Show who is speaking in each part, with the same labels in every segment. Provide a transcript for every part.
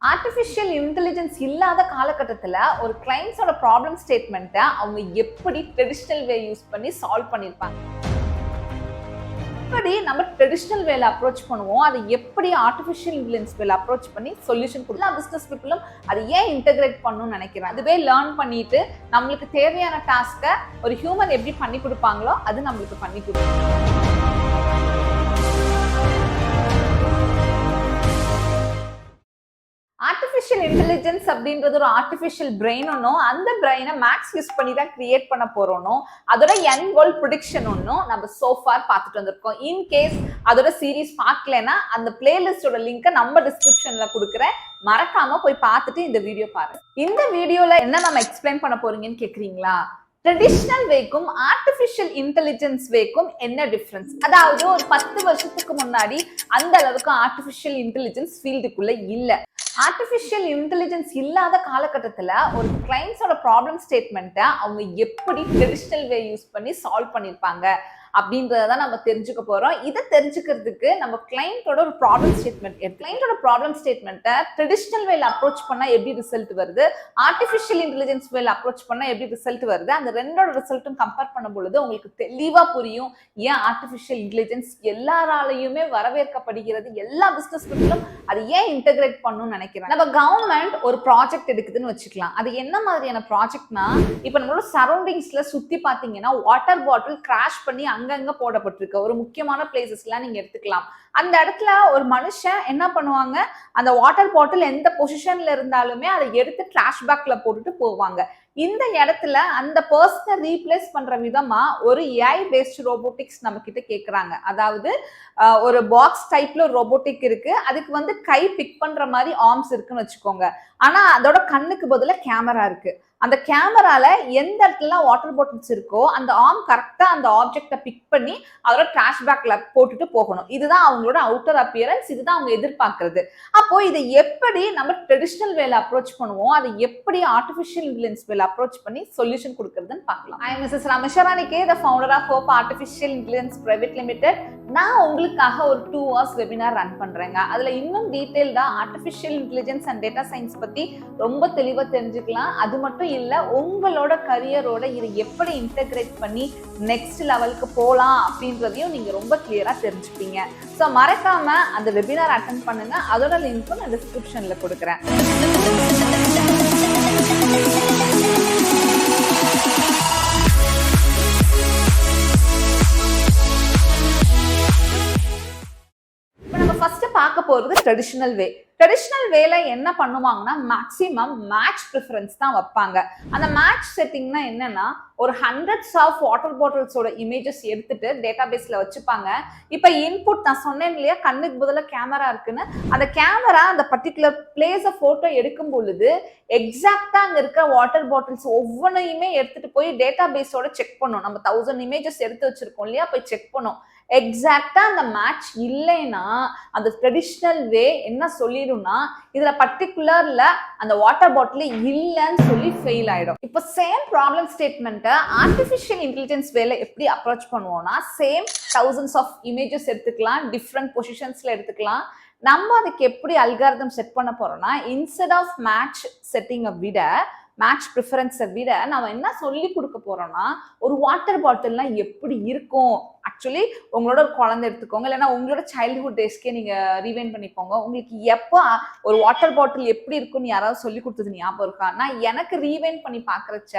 Speaker 1: Artificial intelligence இல்லாத காலகட்டத்தில் ஒரு கிளைண்ட்ஸோட ப்ராப்ளம் ஸ்டேட்மெண்ட்டை அவங்க எப்படி ட்ரெடிஷ்னல் வே யூஸ் பண்ணி சால்வ் பண்ணியிருப்பாங்க. எப்படி நம்ம ட்ரெடிஷ்னல் வேலை அப்ரோச் பண்ணுவோம், அதை எப்படி ஆர்டிஃபிஷியல் இன்டெலிஜென்ஸ் வேலை அப்ரோச் பண்ணி சொல்யூஷன் கொடுக்கலாம். பிஸ்னஸ் பீப்புளும் அதை ஏன் இன்டெகிரேட் பண்ணணும்னு நினைக்கிறேன். அதுவே லேர்ன் பண்ணிட்டு நம்மளுக்கு தேவையான டாஸ்க்கை ஒரு ஹியூமன் எப்படி பண்ணி கொடுப்பாங்களோ அது நம்மளுக்கு பண்ணி கொடுக்கும். ஆர்டிஃபிஷியல் இன்டெலிஜென்ஸ் அப்படின்றது ஒரு ஆர்டிஃபிஷியல் பிரெயின் ஒன்றும், அந்த பிரெயினை மேக்ஸ் யூஸ் பண்ணி தான் கிரியேட் பண்ண போறோம். அதோட எண்ட் கோல் ப்ரிடிக்ஷன் ஒன்றும் நம்ம சோஃபார் பார்த்துட்டு வந்திருக்கோம். இன்கேஸ் அதோட சீரீஸ் பார்க்கலன்னா அந்த பிளேலிஸ்டோட லிங்கை நம்ம டிஸ்கிரிப்ஷன்ல கொடுக்குறேன், மறக்காம போய் பார்த்துட்டு இந்த வீடியோ பாருங்க. இந்த வீடியோல என்ன நம்ம எக்ஸ்பிளைன் பண்ண போறீங்கன்னு கேக்குறீங்களா? ட்ரெடிஷ்னல் வேக்கும் ஆர்டிஃபிஷியல் இன்டெலிஜென்ஸ் வேக்கும் என்ன டிஃபரன்ஸ்? அதாவது ஒரு 10 வருஷத்துக்கு முன்னாடி அந்த அளவுக்கு ஆர்டிஃபிஷியல் இன்டெலிஜென்ஸ் ஃபீல்டுக்குள்ள இல்ல. ஆர்டிஃபிஷியல் இன்டெலிஜென்ஸ் இல்லாத காலகட்டத்தில் ஒரு கிளைண்ட்ஸோட ப்ராப்ளம் ஸ்டேட்மெண்ட்டை அவங்க எப்படி ட்ரெடிஷ்னல் வே யூஸ் பண்ணி சால்வ் பண்ணியிருப்பாங்க அப்படின்றதான் நம்ம தெரிஞ்சுக்க போறோம். இதை தெரிஞ்சுக்கிறதுக்கு நம்ம கிளைண்டோட ஒரு ப்ராப்ளம் ஸ்டேட்மெண்ட்டை ட்ரெடிஷ்னல் வேல அப்ரோச் பண்ணா எப்படி ரிசல்ட் வருது, ஆர்டிஃபிஷியல் இன்டெலிஜென்ஸ் வேல அப்ரோச் பண்ணா எப்படி ரிசல்ட் வருது, அந்த ரெண்டோட ரிசல்ட்டும் கம்பேர் பண்ணும் பொழுது உங்களுக்கு தெளிவா புரியும் ஏன் ஆர்டிஃபிஷியல் இன்டெலிஜென்ஸ் எல்லாராலையுமே வரவேற்கப்படுகிறது, எல்லா பிசினஸ் பீப்புளும் அதை ஏன் இன்டெகிரேட் பண்ணணும்னு நினைக்கிறேன். நம்ம கவர்மெண்ட் ஒரு ப்ராஜெக்ட் எடுக்குதுன்னு வச்சுக்கலாம். அது என்ன மாதிரியான ப்ராஜெக்ட்னா, இப்ப நம்மளோட சரௌண்டிங்ஸ்ல சுத்தி பாத்தீங்கன்னா வாட்டர் பாட்டில் கிராஷ் பண்ணி அங்கங்க போடப்பட்டிருக்கு. ஒரு முக்கியமான பிளேசஸ்லாம் நீங்க எடுத்துக்கலாம். அந்த இடத்துல ஒரு மனுஷன் என்ன பண்ணுவாங்க, அந்த வாட்டர் பாட்டில் எந்த பொசிஷன்ல இருந்தாலுமே அதை எடுத்து டிராஷ் பேக்ல போட்டுட்டு போவாங்க. இந்த இடத்துல அந்த பர்சனை ரீப்ளேஸ் பண்ற விதமா ஒரு ஏஐ பேஸ்ட் ரோபோட்டிக்ஸ் நம்ம கிட்ட கேக்குறாங்க. அதாவது ஒரு பாக்ஸ் டைப்ல ஒரு ரோபோட்டிக் இருக்கு, அதுக்கு கை பிக் பண்ற மாதிரி ஆர்ம்ஸ் இருக்குன்னு வச்சுக்கோங்க. ஆனா அதோட கண்ணுக்கு பதிலா கேமரா இருக்கு. அந்த கேமரால எந்த இடத்துல வாட்டர் பாட்டில்ஸ் இருக்கோ அந்த ஆர்ம் கரெக்டா அந்த ஆப்ஜெக்டை பிக் பண்ணி அதோட டிராஷ் பேக்ல போட்டுட்டு போகணும். இதுதான் அவங்களோட அவுட்டர் அப்பியரன்ஸ், இதுதான் அவங்க எதிர்பார்க்கறது. அப்போ இதை எப்படி நம்ம ட்ரெடிஷ்னல் வேலை அப்ரோச் பண்ணுவோம், அதை எப்படி ஆர்டிஃபிஷியல் இன்டெலிஜென்ஸ் வேலை அப்ரோச் பண்ணி சொல்யூஷன் கொடுக்கறதுன்னு பார்க்கலாம். I am Mrs Ramisha, the founder of Hope artificial intelligence private limited. நான் உங்களுக்காக ஒரு 2 hours வெபினார் ரன் பண்றேங்க. அதுல இன்னும் டீடைல்டா artificial intelligence and data science பத்தி ரொம்ப தெளிவா தெரிஞ்சுக்கலாம். அது மட்டும் இல்ல, உங்களோட கரியரோட இதை எப்படி இன்டெகிரேட் பண்ணி நெக்ஸ்ட் லெவலுக்கு போலாம் அப்படின்றதையும் நீங்க ரொம்ப கிளியரா தெரிஞ்சுப்பீங்க. ஸோ மறக்காம அந்த வெபினார் அட்டென்ட் பண்ணுங்க. அதோட லிங்க்கும் நான் டிஸ்கிரிப்ஷன்ல கொடுக்குறேன். பார்க்க போறது ட்ரெடிஷ்னல் வே. ட்ரெடிஷ்னல் வேல என்ன பண்ணுவாங்கன்னா மேக்ஸிமம் மேட்ச் ப்ரிஃபரன்ஸ் தான் வைப்பாங்க. அந்த மேட்ச் செட்டிங்னா என்னன்னா, ஒரு ஹண்ட்ரட்ஸ் ஆஃப் வாட்டர் பாட்டில்ஸோட இமேஜஸ் எடுத்துட்டு டேட்டா பேஸ்ல வச்சுப்பாங்க. இப்ப இன்புட் நான் சொன்னேன் இல்லையா, கண்ணுக்கு பதிலா கேமரா இருக்குன்னு, அந்த கேமரா அந்த பர்டிகுலர் பிளேஸ போட்டோ எடுக்கும் பொழுது எக்ஸாக்டா அங்க இருக்க வாட்டர் பாட்டில்ஸ் ஒவ்வொன்றையுமே எடுத்துட்டு போய் டேட்டா பேஸோட செக் பண்ணும். நம்ம 1000 இமேஜஸ் எடுத்து வச்சிருக்கோம் இல்லையா, போய் செக் பண்ணும். எக்ஸாக்டா அந்த மேட்ச் இல்லைன்னா அந்த ட்ரெடிஷ்னல் வே என்ன சொல்லிடும்னா, இதுல பர்டிகுலர்ல அந்த வாட்டர் பாட்டில் இல்லைன்னு சொல்லி ஃபெயில் ஆயிடும். இப்போ சேம் ப்ராப்ளம் ஸ்டேட்மெண்ட்டை ஆர்டிஃபிஷியல் இன்டெலிஜென்ஸ் வேலை எப்படி அப்ரோச் பண்ணுவோம்னா, சேம் thousands ஆஃப் இமேஜஸ் எடுத்துக்கலாம், டிஃப்ரெண்ட் பொசிஷன்ஸ்ல எடுத்துக்கலாம். நம்ம அதுக்கு எப்படி அல்காரிதம் செட் பண்ண போறோம்னா, இன்ஸ்டெட் ஆஃப் மேட்ச் செட்டிங்கை விட, மேட்ச் ப்ரிஃபரன்ஸை விட நம்ம என்ன சொல்லி கொடுக்க போறோம்னா, ஒரு வாட்டர் பாட்டில்னா எப்படி இருக்கும். ஆக்சுவலி உங்களோட ஒரு குழந்தை எடுத்துக்கோங்க, இல்லைன்னா உங்களோட சைல்ட்ஹுட் டேஸ்க்கே நீங்க ரீவைண்ட் பண்ணிக்கோங்க. உங்களுக்கு எப்போ ஒரு வாட்டர் பாட்டில் எப்படி இருக்குன்னு யாராவது சொல்லி கொடுத்தது ஞாபகம் இருக்கா? நான் எனக்கு ரீவைண்ட் பண்ணி பாக்குறச்ச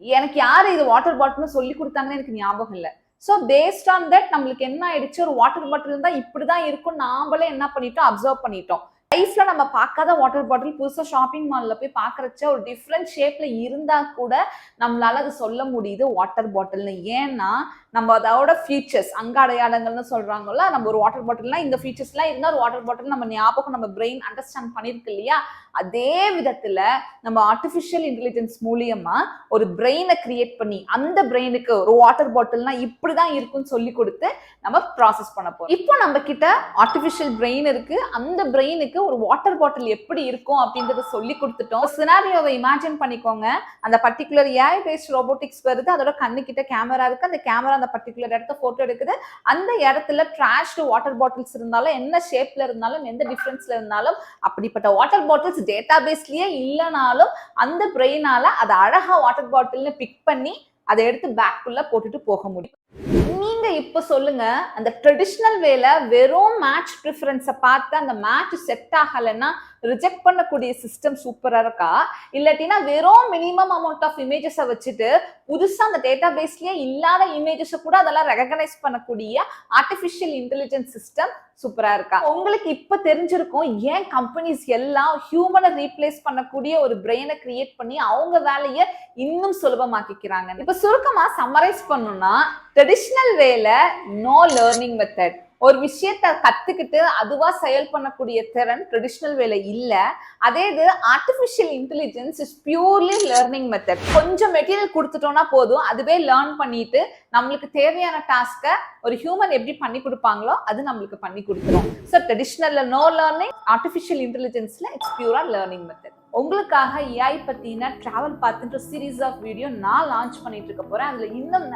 Speaker 1: எனக்கு யாரு இது வாட்டர் பாட்டில்னு சொல்லி கொடுத்தாங்கன்னு எனக்கு ஞாபகம் இல்லை. ஸோ பேஸ்ட் ஆன் தட் நம்மளுக்கு என்ன ஆயிடுச்சு, ஒரு வாட்டர் பாட்டில் தான் இப்படிதான் இருக்கும், நாமளே என்ன பண்ணிட்டோம், அப்சர்வ் பண்ணிட்டோம். லைஃப்ல நம்ம பார்க்காத வாட்டர் பாட்டில் புதுசா ஷாப்பிங் மால்ல போய் பாக்குறச்ச ஒரு டிஃப்ரெண்ட் ஷேப்ல இருந்தா கூட நம்மளால அது சொல்ல முடியுது வாட்டர் பாட்டில்னு. ஏன்னா நம்ம அதோட ஃபீச்சர்ஸ், அங்க அடையாளங்கள்னு சொல்றாங்கல்ல, நம்ம ஒரு வாட்டர் பாட்டில்னா இந்த ஃபீச்சர்ஸ்லாம் இருந்தா ஒரு வாட்டர் பாட்டில் நம்ம ஞாபகம், நம்ம பிரெயின் அண்டர்ஸ்டாண்ட் பண்ணிருக்கு இல்லையா. அதே விதத்துல நம்ம ஆர்டிஃபிஷியல் இன்டெலிஜென்ஸ் மூலியமா ஒரு பிரெயினை கிரியேட் பண்ணி அந்த பிரெயினுக்கு ஒரு வாட்டர் பாட்டில்னா இப்படிதான் இருக்குன்னு சொல்லி கொடுத்து நம்ம ப்ராசஸ் பண்ண போறோம். இப்போ நம்ம கிட்ட ஆர்டிஃபிஷியல் பிரெயின் இருக்கு, அந்த பிரெயினுக்கு குழந்தைக்கு ஒரு வாட்டர் பாட்டில் எப்படி இருக்கும் அப்படின்றத சொல்லி கொடுத்துட்டோம். சினாரியோவை இமேஜின் பண்ணிக்கோங்க. அந்த பர்டிகுலர் ஏஐ பேஸ்ட் ரோபோட்டிக்ஸ் வருது, அதோட கண்ணு கிட்ட கேமரா இருக்கு, அந்த கேமரா அந்த பர்டிகுலர் இடத்த போட்டோ எடுக்குது. அந்த இடத்துல ட்ராஷ்டு வாட்டர் பாட்டில்ஸ் இருந்தாலும், என்ன ஷேப்ல இருந்தாலும், எந்த டிஃபரன்ஸ்ல இருந்தாலும், அப்படிப்பட்ட வாட்டர் பாட்டில்ஸ் டேட்டா பேஸ்லயே இல்லைனாலும் அந்த பிரெயினால அதை அழகா வாட்டர் பாட்டில்னு பிக் பண்ணி அதை எடுத்து பேக்குள்ள போட்டுட்டு போக முடியும். நீங்க இப்ப சொல்லுங்க, அந்த ட்ரெடிஷனல் வேல வெறும் மேட்ச் ப்ரிஃபரன்ஸை பார்த்து அந்த மேட்ச் செட் ஆகலைன்னா ரிஜெக்ட் பண்ணக்கூடிய சிஸ்டம் சூப்பரா இருக்கா, இல்லாட்டினா வெறும் மினிமம் அமௌண்ட் ஆஃப் இமேஜஸை வச்சுட்டு புதுசா அந்த டேட்டா பேஸ்லயே இல்லாத இமேஜஸை கூட அதெல்லாம் ரெகக்னைஸ் பண்ணக்கூடிய ஆர்டிஃபிஷியல் இன்டெலிஜென்ஸ் சிஸ்டம் சூப்பரா இருக்கா? உங்களுக்கு இப்ப தெரிஞ்சிருக்கும் ஏன் கம்பெனிஸ் எல்லாம் ஹியூமனை ரீப்ளேஸ் பண்ணக்கூடிய ஒரு பிரெயினை கிரியேட் பண்ணி அவங்க வேலையை இன்னும் சுலபமாக்கிக்கிறாங்க. இப்ப சுருக்கமா சம்மரைஸ் பண்ணணும்னா, ட்ரெடிஷனல் வேல நோ லேர்னிங் மெத்தட். ஒரு விஷயத்த கத்துக்கிட்டு அதுவா செயல் பண்ணக்கூடிய திறன் ட்ரெடிஷனல் வேலை இல்ல. அதே இது artificial intelligence is purely learning method. கொஞ்சம் மெட்டீரியல் கொடுத்துட்டோம்னா போதும், அதுவே லேர்ன் பண்ணிட்டு நம்மளுக்கு தேவையான டாஸ்கை ஒரு ஹியூமன் எப்படி பண்ணி கொடுப்பாங்களோ அது நம்மளுக்கு பண்ணி கொடுத்துரும். ஸோ ட்ரெடிஷனல்ல நோ லேர்னிங், ஆர்டிஃபிஷியல் இன்டெலிஜென்ஸ்ல இட்ஸ் பியூரா லேர்னிங் மெத்தட். உங்களுக்காக ஏஐ பத்தின டிராவல் பார்த்துட்டு சீரீஸ் ஆஃப் வீடியோ நான் லான்ச் பண்ணிட்டு இருக்க போறேன். அதுல இன்னும்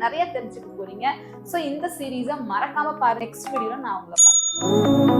Speaker 1: நிறைய தெரிஞ்சுக்க போறீங்க. ஸோ இந்த சீரீஸை மறக்காம பாருங்க. நெக்ஸ்ட் வீடியோல நான் உங்களை பார்க்குறேன்.